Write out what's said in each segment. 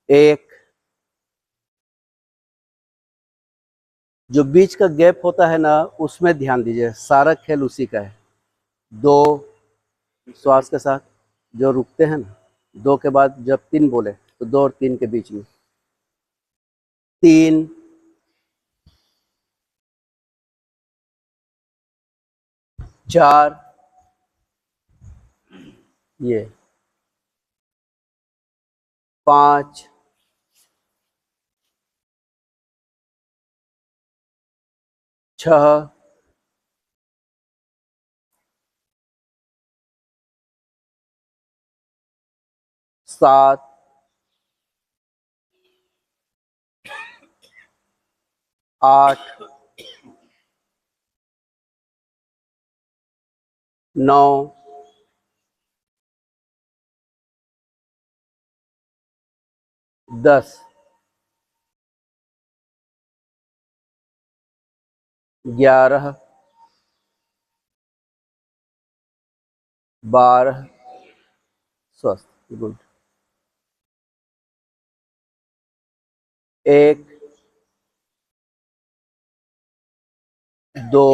एक, जो बीच का गैप होता है ना, उसमें ध्यान दीजिए, सारा खेल उसी का है। दो, श्वास के साथ जो रुकते हैं ना, दो के बाद जब तीन बोले तो दो और तीन के बीच में। तीन, चार, ये पांच, छह, सात, आठ, नौ, 10, 11, 12, स्वस्थ, गुड। एक, दो,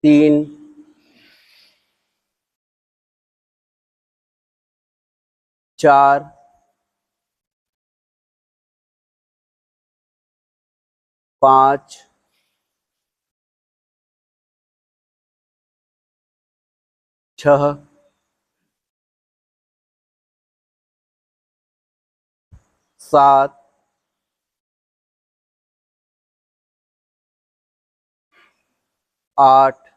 तीन, चार, पांच, छह, 7, 8,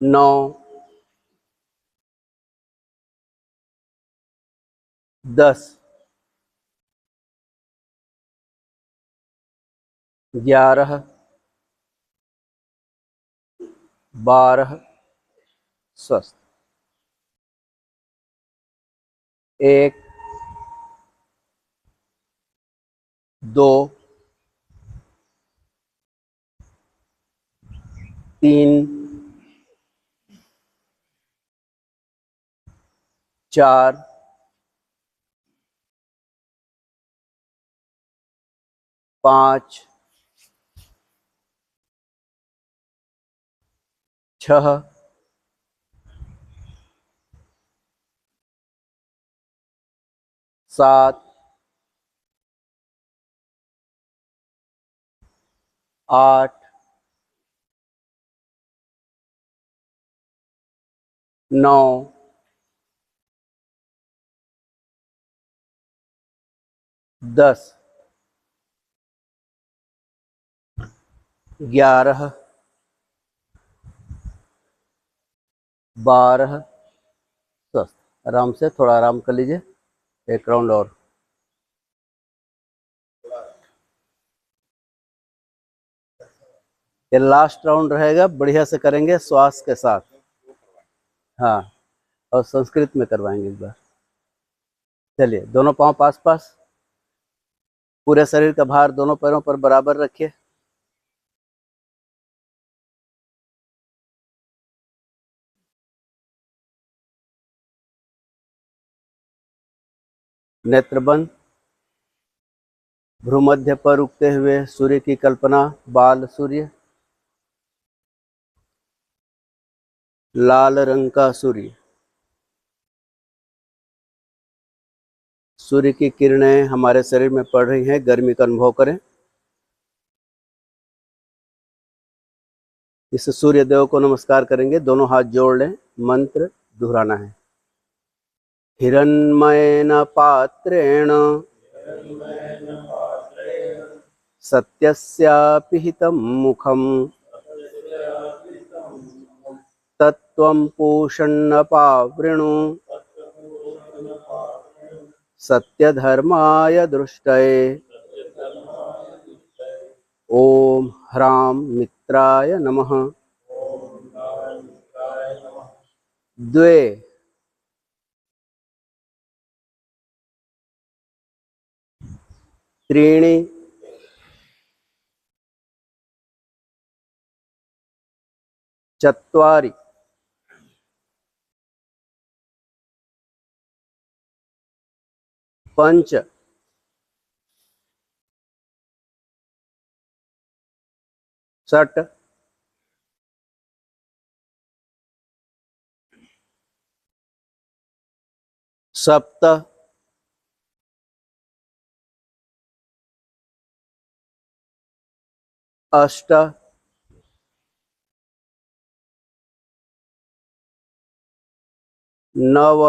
9, 10, 11, 12, स्वस्थ। एक, दो, तीन, चार, पांच, छह, सात, आठ, नौ, 10, 11, 12, स्वस्थ। आराम से, थोड़ा आराम कर लीजिए, एक राउंड और। ये लास्ट राउंड रहेगा, बढ़िया से करेंगे श्वास के साथ। हाँ, और संस्कृत में करवाएंगे इस बार। चलिए, दोनों पांव पास पास, पूरे शरीर का भार दोनों पैरों पर बराबर रखिए। नेत्र बंद, भ्रूमध्य पर उगते हुए सूर्य की कल्पना। बाल सूर्य, लाल रंग का सूर्य। सूर्य की किरणें हमारे शरीर में पड़ रही हैं, गर्मी का अनुभव करें। इस सूर्य देव को नमस्कार करेंगे, दोनों हाथ जोड़ लें, मंत्र दोहराना है। हिरण्मयेन पात्रेण सत्यस्यापिहितं मुखं तत्त्वं पूषन्नपावृणु सत्यधर्माय दृष्टये। ओम ह्रां मित्राय नमः। द्वे, त्रीणि, चत्वारि पंच षट् सप्त अष्ट नव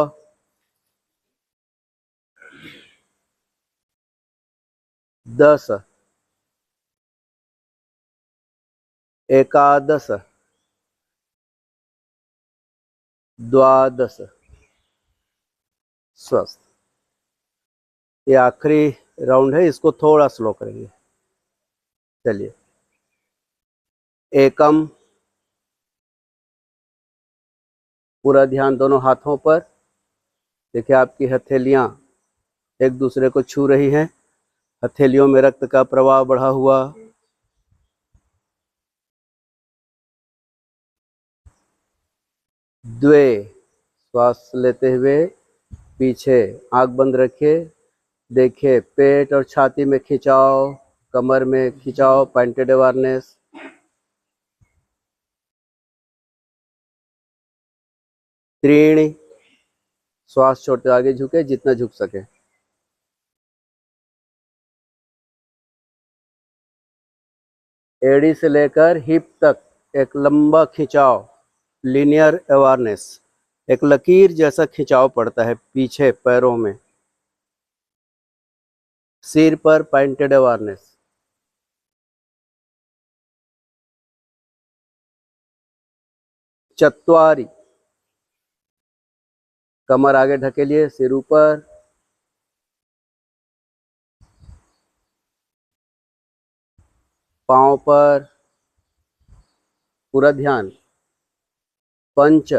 10 एकादश द्वादश। स्वस्थ। ये आखिरी राउंड है, इसको थोड़ा स्लो करेंगे। चलिए, एकम, पूरा ध्यान दोनों हाथों पर। देखिए आपकी हथेलियां एक दूसरे को छू रही हैं, हथेलियों में रक्त का प्रवाह बढ़ा हुआ। द्वे, श्वास लेते हुए पीछे आंख बंद रखिए, देखिए पेट और छाती में खिंचाव, कमर में खिंचाव, पॉइंटेड अवेयरनेस। त्रीणी, श्वास छोड़ते आगे झुके जितना झुक सके। एड़ी से लेकर हिप तक एक लंबा खिंचाव, लीनियर अवेयरनेस, एक लकीर जैसा खिंचाव पड़ता है पीछे पैरों में। सिर पर पॉइंटेड अवेयरनेस। चत्वारी, कमर आगे ढकेलिए, सिर ऊपर। पांव पर पूरा ध्यान। पंच,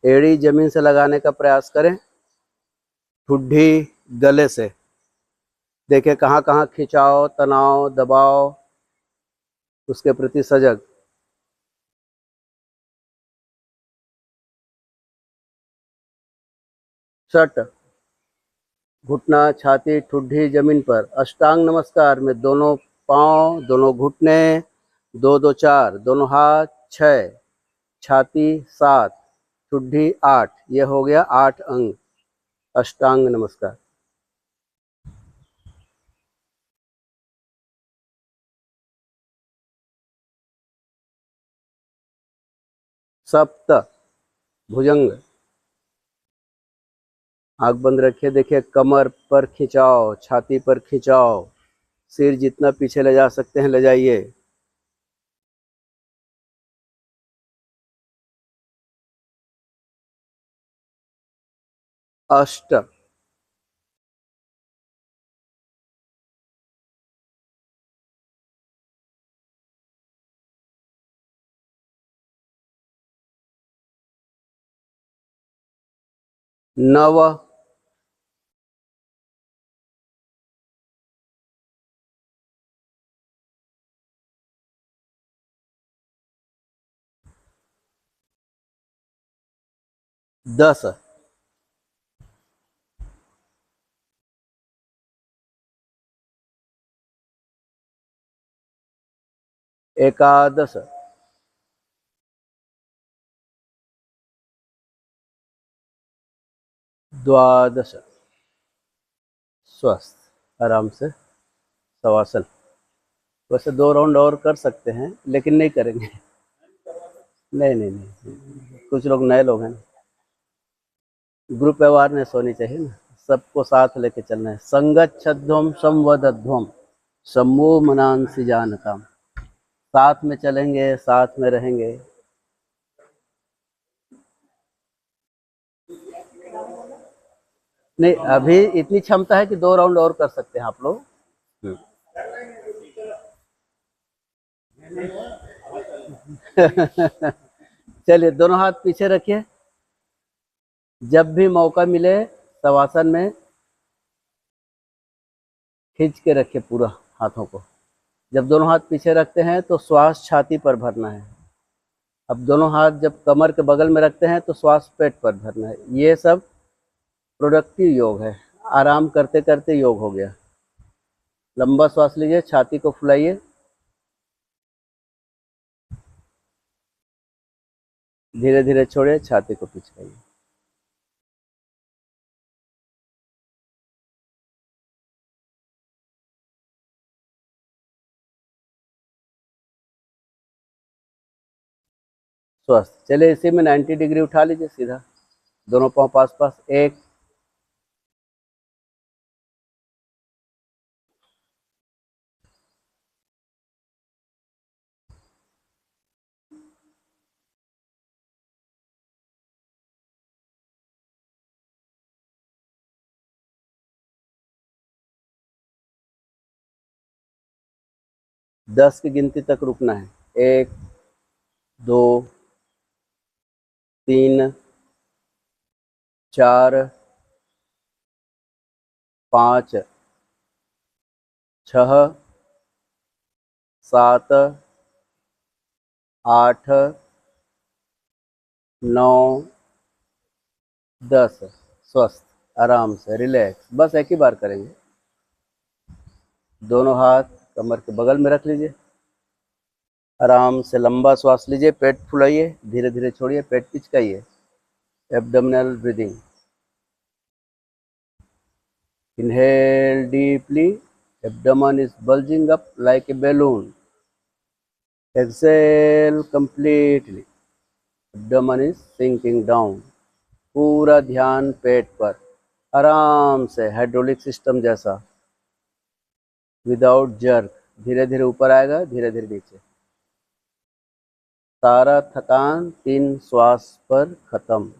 एड़ी जमीन से लगाने का प्रयास करें, ठुड्डी गले से। देखिए कहाँ कहाँ खिंचाव, तनाव, दबाव, उसके प्रति सजग। षट, घुटना, छाती, ठुड्डी जमीन पर। अष्टांग नमस्कार में दोनों पांव, दोनों घुटने, 2 2 4, दोनों हाथ 6, छाती 7, ठुड्डी 8। ये हो गया 8 अंग अष्टांग नमस्कार। सप्त, भुजंग, आंख बंद रखिए, देखिए कमर पर खिंचाव, छाती पर खिंचाव, सिर जितना पीछे ले जा सकते हैं ले जाइए। अष्ट, नव, 10, एकादश, द्वादश। स्वस्थ। आराम से शवासन। वैसे 2 राउंड और कर सकते हैं लेकिन नहीं करेंगे। नहीं नहीं नहीं, कुछ लोग नए लोग हैं, ग्रुप अवेयरनेस होनी चाहिए ना, सबको साथ लेके चलना है। संगच्छध्वम संवदध्वम सम्मो मनांसि जानताम। साथ में चलेंगे, साथ में रहेंगे। नहीं, अभी इतनी क्षमता है कि 2 राउंड और कर सकते हैं आप लोग। चलिए, दोनों हाथ पीछे रखिए। जब भी मौका मिले शवासन में खींच के रखिए पूरा हाथों को। जब दोनों हाथ पीछे रखते हैं तो श्वास छाती पर भरना है। अब दोनों हाथ जब कमर के बगल में रखते हैं तो श्वास पेट पर भरना है। ये सब प्रोडक्टिव योग है, आराम करते करते योग हो गया। लंबा श्वास लीजिए, छाती को फुलाइए, धीरे धीरे छोड़िए, छाती को पिछवाइए। स्वस्थ। चलिए इसी में 90 डिग्री उठा लीजिए सीधा, दोनों पाँव पास पास। 1 10 की गिनती तक रुकना है। 1 2 3 4 5 6 7 8 9 10। स्वस्थ, आराम से रिलैक्स। बस एक ही बार करेंगे। दोनों हाथ कमर के बगल में रख लीजिए, आराम से लंबा श्वास लीजिए, पेट फुलाइए, धीरे धीरे छोड़िए, पेट पिचकाइए। Abdominal breathing. Inhale deeply, abdomen is bulging up like a balloon. Exhale completely, abdomen is sinking down. पूरा ध्यान पेट पर, आराम से, हाइड्रोलिक सिस्टम जैसा, विदाउट जर्क। धीरे धीरे ऊपर आएगा, धीरे धीरे नीचे। सारा थकान 3 श्वास पर खत्म।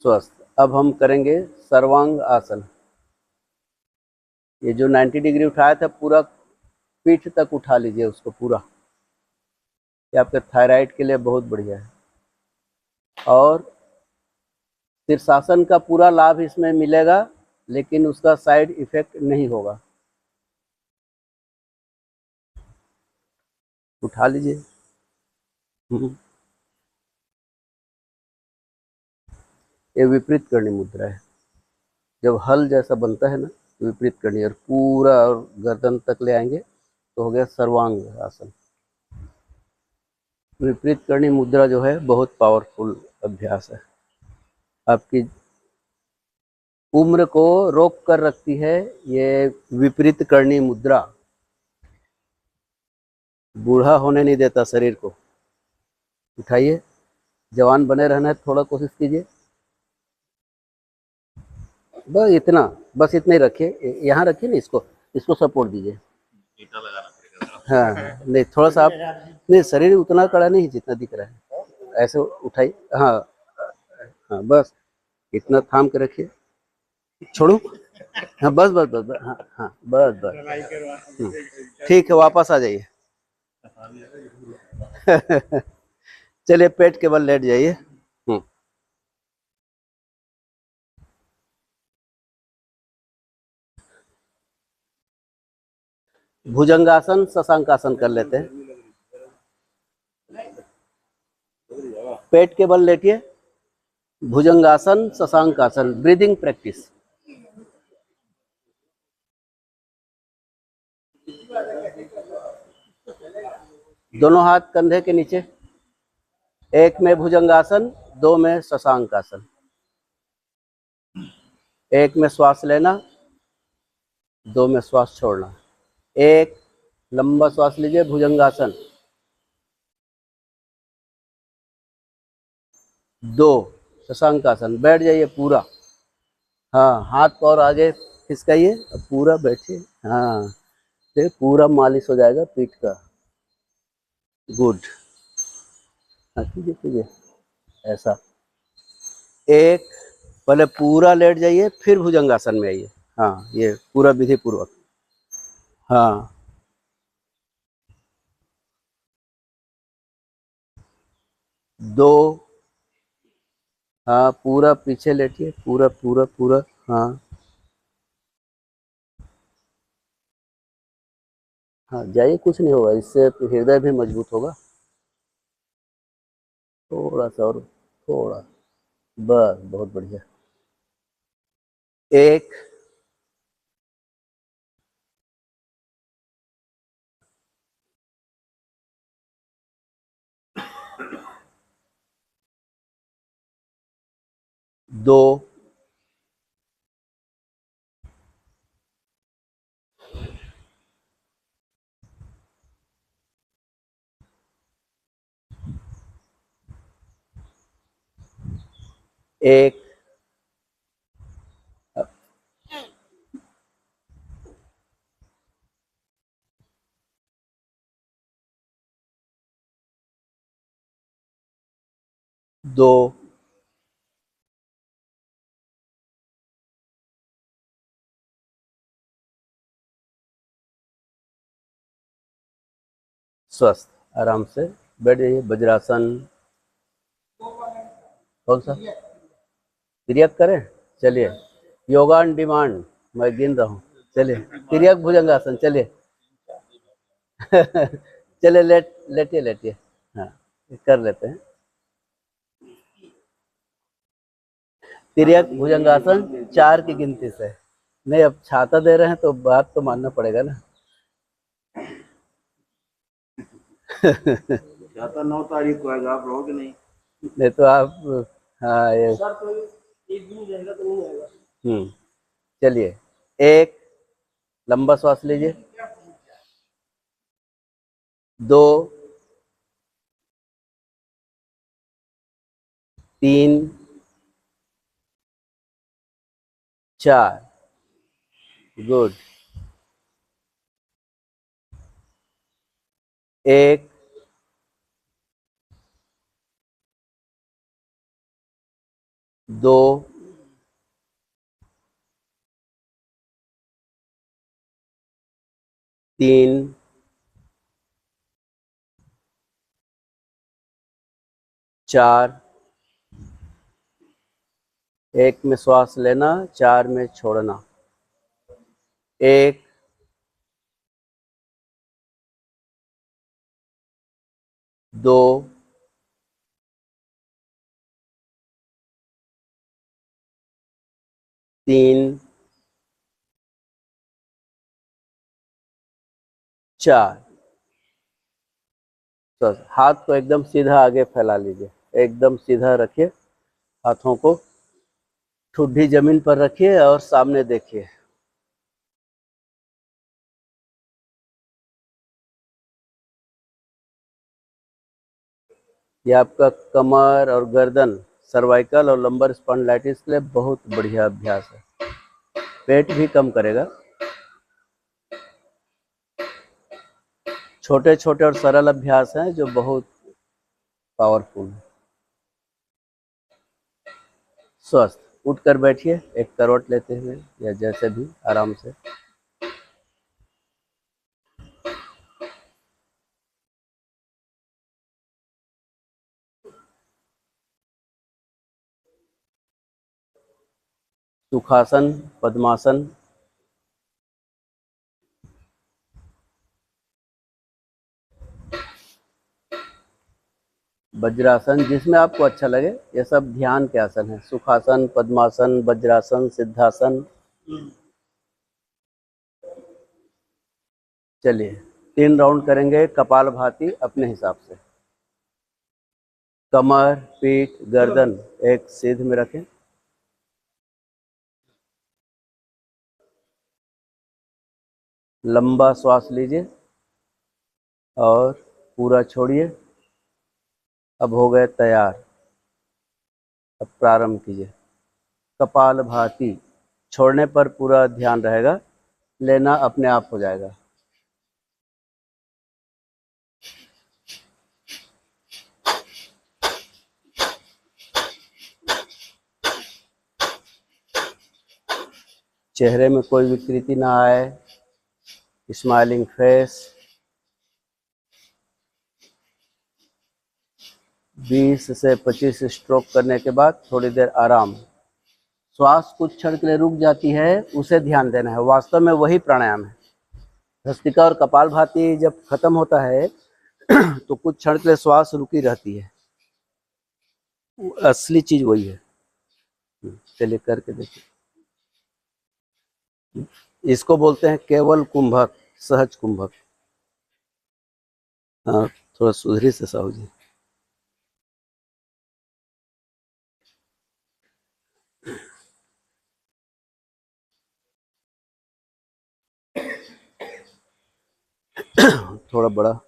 स्वस्थ। अब हम करेंगे सर्वांग आसन। ये जो 90 डिग्री उठाया था, पूरा पीठ तक उठा लीजिए उसको पूरा। ये आपके थायराइड के लिए बहुत बढ़िया है, और शीर्षासन का पूरा लाभ इसमें मिलेगा, लेकिन उसका साइड इफेक्ट नहीं होगा। उठा लीजिए। ये विपरीत करनी मुद्रा है। जब हल जैसा बनता है ना, विपरीत करनी, और पूरा और गर्दन तक ले आएंगे तो हो गया सर्वांग आसन। विपरीत करनी मुद्रा जो है बहुत पावरफुल अभ्यास है, आपकी उम्र को रोक कर रखती है। ये विपरीत करनी मुद्रा बूढ़ा होने नहीं देता शरीर को। उठाइए, जवान बने रहना है, थोड़ा कोशिश कीजिए। बस इतना, बस इतना ही रखिए, यहाँ रखिए ना, इसको सपोर्ट दीजिए। हाँ नहीं, थोड़ा सा आप, नहीं शरीर उतना कड़ा नहीं जितना दिख रहा है, ऐसे उठाइए। हाँ हाँ, बस इतना थाम के रखिए। छोड़ू। हाँ बस बस बस बस, हाँ हाँ बस बस। ठीक है, वापस आ जाइए। चलिए पेट के बल लेट जाइए। भुजंगासन शशांकासन कर लेते हैं। पेट के बल लेटिए, भुजंगासन शशांकासन, ब्रीदिंग प्रैक्टिस। दोनों हाथ कंधे के नीचे, 1 में भुजंगासन, 2 में शशांकासन। 1 में श्वास लेना, 2 में श्वास छोड़ना। 1 लंबा श्वास लीजिए, भुजंगासन। 2 शशांकासन, बैठ जाइए पूरा। हाँ, हाथ पाँव आगे खिसकाइए, पूरा बैठिए। हाँ, फिर पूरा मालिश हो जाएगा पीठ का। गुड। हाँ कीजिए कीजिए ऐसा। 1 पहले पूरा लेट जाइए, फिर भुजंगासन में आइए। हाँ, ये पूरा विधि पूर्वक। हाँ, दो। हाँ, पूरा पीछे लेटिए, पूरा पूरा पूरा। हाँ हाँ, जाइए, कुछ नहीं होगा, इससे तो हृदय भी मजबूत होगा। थोड़ा सा और, थोड़ा, बस बहुत बढ़िया। एक, दो, एक, दो, स्वस्थ। आराम से बैठ जाइए। वज्रासन। कौन सा तिर्यक करें? चलिए, योगा ऑन डिमांड, मैं गिन रहा हूँ। चलिए, तिर्यक भुजंगासन, चलिए। चलिए, लेटिए लेटिए। हाँ, कर लेते हैं। तिर्यक भुजंगासन 4 की गिनती से। नहीं, अब छाता दे रहे हैं तो बात तो मानना पड़ेगा ना। छाता 9 तारीख को आएगा, आप रहोगे नहीं? नहीं तो आप, हाँ ये सर, तो एक दिन रहेगा तो नहीं आएगा। चलिए, एक, लंबा श्वास लीजिए। दो, तीन, चार, गुड। एक, दो, तीन, चार। एक में श्वास लेना, चार में छोड़ना। एक, दो, तीन, चार। तो हाथ को एकदम सीधा आगे फैला लीजिए, एकदम सीधा रखिए। हाथों को ठुड्डी जमीन पर रखिए और सामने देखिए। ये आपका कमर और गर्दन, सर्वाइकल और लंबर स्पॉन्डिलाइटिस के लिए बहुत बढ़िया अभ्यास है। पेट भी कम करेगा। छोटे छोटे और सरल अभ्यास हैं जो बहुत पावरफुल है। स्वस्थ। उठकर बैठिए, एक करवट लेते हुए या जैसे भी, आराम से। सुखासन, पद्मासन, वज्रासन, जिसमें आपको अच्छा लगे। ये सब ध्यान के आसन है। सुखासन, पद्मासन, वज्रासन, सिद्धासन। चलिए, 3 राउंड करेंगे कपालभाति अपने हिसाब से। कमर, पीठ, गर्दन एक सीध में रखें। लंबा श्वास लीजिए और पूरा छोड़िए। अब हो गए तैयार। अब प्रारंभ कीजिए। कपालभाति। छोड़ने पर पूरा ध्यान रहेगा, लेना अपने आप हो जाएगा। चेहरे में कोई विकृति ना आए। Smiling face. 20 से 25 स्ट्रोक करने के बाद थोड़ी देर आराम। श्वास कुछ क्षण के लिए रुक जाती है, उसे ध्यान देना है, वास्तव में वही प्राणायाम है। भस्त्रिका और कपालभाति जब खत्म होता है तो कुछ क्षण के लिए श्वास रुकी रहती है, असली चीज वही है। चलिए करके देखिए। इसको बोलते हैं केवल कुंभक, सहज कुंभक। हाँ, थोड़ा सुधरी से साहू जी। थोड़ा बड़ा।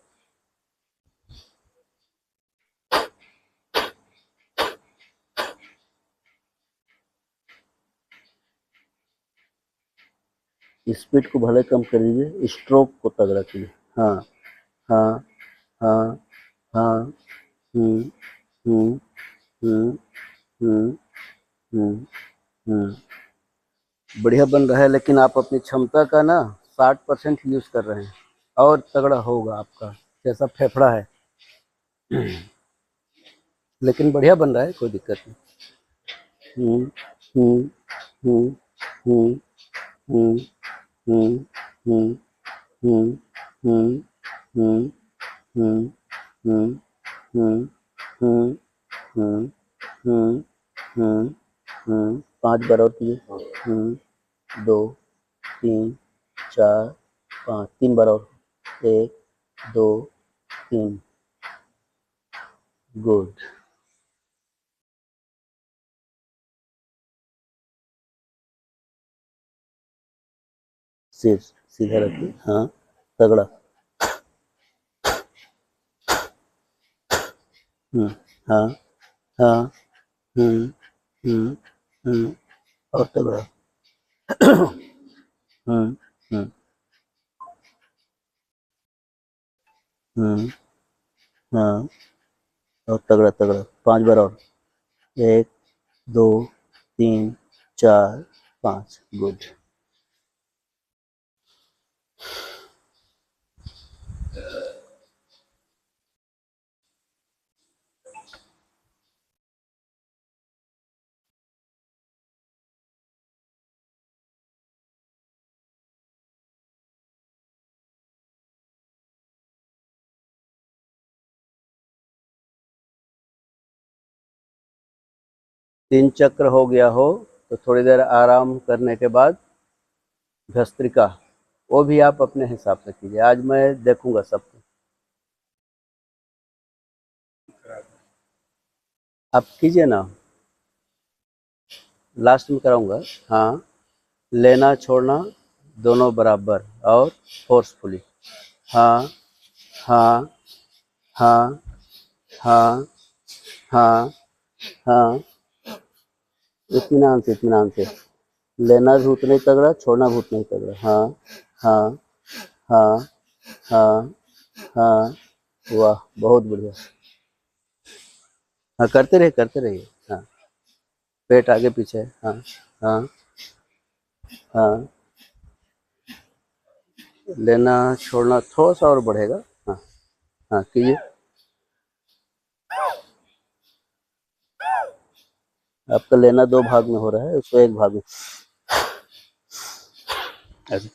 स्पीड को भले कम कर दीजिए, स्ट्रोक को तगड़ा कीजिए। हाँ हाँ हाँ हाँ। हम्म हम्म हम्म हम्म हम्म बढ़िया बन रहा है, लेकिन आप अपनी क्षमता का ना 60% यूज कर रहे हैं, और तगड़ा होगा आपका जैसा फेफड़ा है। लेकिन बढ़िया बन रहा है, कोई दिक्कत नहीं। हम्म हम्म हम्म हम्म हम्म हम्म हम्म हम्म हम्म हम्म हम्म हम्म हम्म हम्म हम्म हम्म हम्म। 5 बार और कीजिए। 2 3 4 5, 3 बार और। 1 2 3। गुड। सिर सीधा रखिए। हाँ, तगड़ा। हाँ हाँ। हम्म हम्म हम्म और तगड़ा। हम्म हम्म हम्म हाँ, और तगड़ा तगड़ा। 5 बार और। 1 2 3 4 5। गुड। तीन चक्र हो गया हो तो थोड़ी देर आराम करने के बाद भस्त्रिका, वो भी आप अपने हिसाब से कीजिए। आज मैं देखूंगा सबको। आप कीजिए ना, लास्ट में कराऊंगा। हाँ, लेना छोड़ना दोनों बराबर और फोर्सफुली। हाँ हाँ हाँ हाँ हाँ हाँ। इत्मीनान से लेना भी उतना ही तगड़ा, छोड़ना भी उतना ही तगड़ा। हाँ हाँ हाँ हाँ हाँ। वाह, बहुत बढ़िया। हाँ, करते रहिए। हाँ, पेट आगे पीछे। हाँ हाँ हाँ। लेना छोड़ना थोड़ा सा और बढ़ेगा। हाँ हाँ, कीजिए। आपका लेना 2 भाग में हो रहा है, उसको 1 भाग में ऐसे।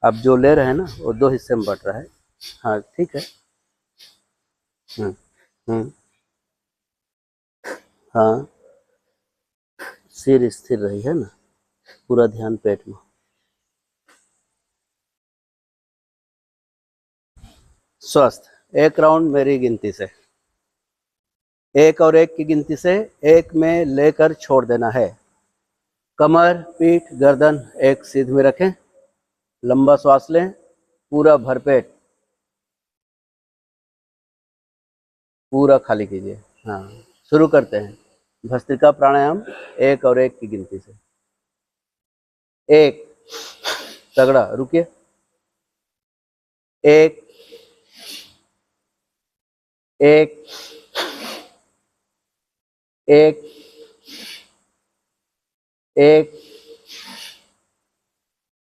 आप जो ले रहे हैं ना, वो 2 हिस्से में बट रहा है। हाँ, ठीक है। हम्म हम्म हाँ, सिर स्थिर रही है ना, पूरा ध्यान पेट में। स्वस्थ। 1 राउंड मेरी गिनती से, 1 और 1 की गिनती से 1 में लेकर छोड़ देना है। कमर पीठ गर्दन एक सीध में रखें, लंबा श्वास लें, पूरा भरपेट, पूरा खाली कीजिए। हाँ, शुरू करते हैं भस्त्रिका प्राणायाम। 1 और 1 की गिनती से। 1, तगड़ा, रुकिए। 1 1 1 1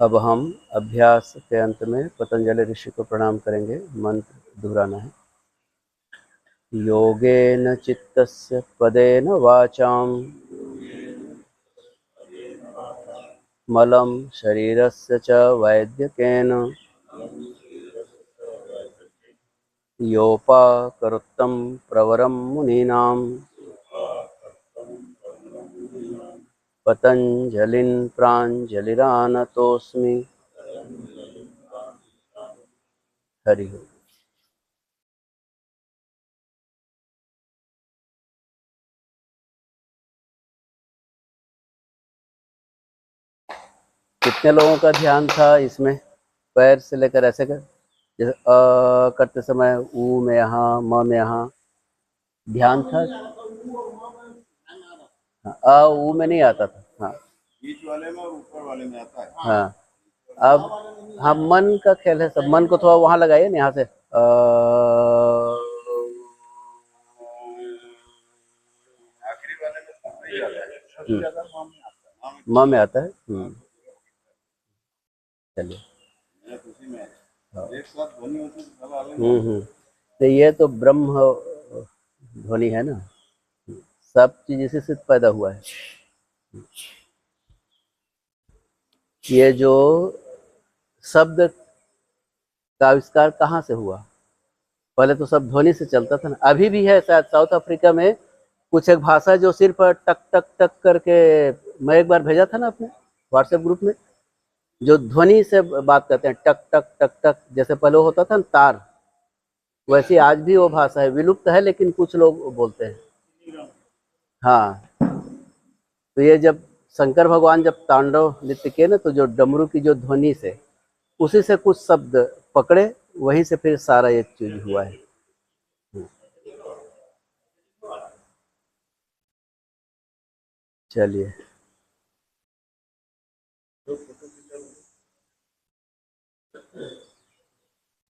अब हम अभ्यास के अंत में पतंजलि ऋषि को प्रणाम करेंगे। मंत्र दोहराना है। योगेन चित्तस्य पदेन वाचाम मलं शरीरस्य च वैद्यकेन योपाकरोत्तं प्रवरं मुनीनां पतंजलिं प्राञ्जलिरानतोऽस्मि। हरि ओम। कितने लोगों का ध्यान था इसमें? पैर से लेकर ऐसे कर, जैसे करते समय ऊ में यहाँ, म में यहाँ ध्यान था। हाँ, ऊ में नहीं आता था। हाँ, बीच वाले में और ऊपर वाले में आता है। हाँ। अब हम मन का खेल है, सब मन को थोड़ा वहां लगाइए ना, यहाँ से आखिरी वाले में तो नहीं आता है, सबसे ज्यादा माँ में आता है। म में आता है। चलिए, उसी में एक साथ ध्वनि होती है तो अलग तो ये तो ब्रह्म ध्वनि है ना, सब चीज इसी से पैदा हुआ है। ये जो शब्द का आविष्कार कहाँ से हुआ? पहले तो सब ध्वनि से चलता था ना, अभी भी है शायद साउथ अफ्रीका में कुछ एक भाषा जो सिर्फ टक टक टक करके, मैं एक बार भेजा था ना अपने व्हाट्सएप ग्रुप में, जो ध्वनि से बात करते हैं, टक टक टक टक, जैसे पहले होता था ना तार, वैसे आज भी वो भाषा है, विलुप्त है लेकिन कुछ लोग बोलते हैं। हाँ, तो ये जब शंकर भगवान जब तांडव नृत्य किए ना, तो जो डमरू की जो ध्वनि से, उसी से कुछ शब्द पकड़े, वहीं से फिर सारा ये चीज हुआ है। चलिए।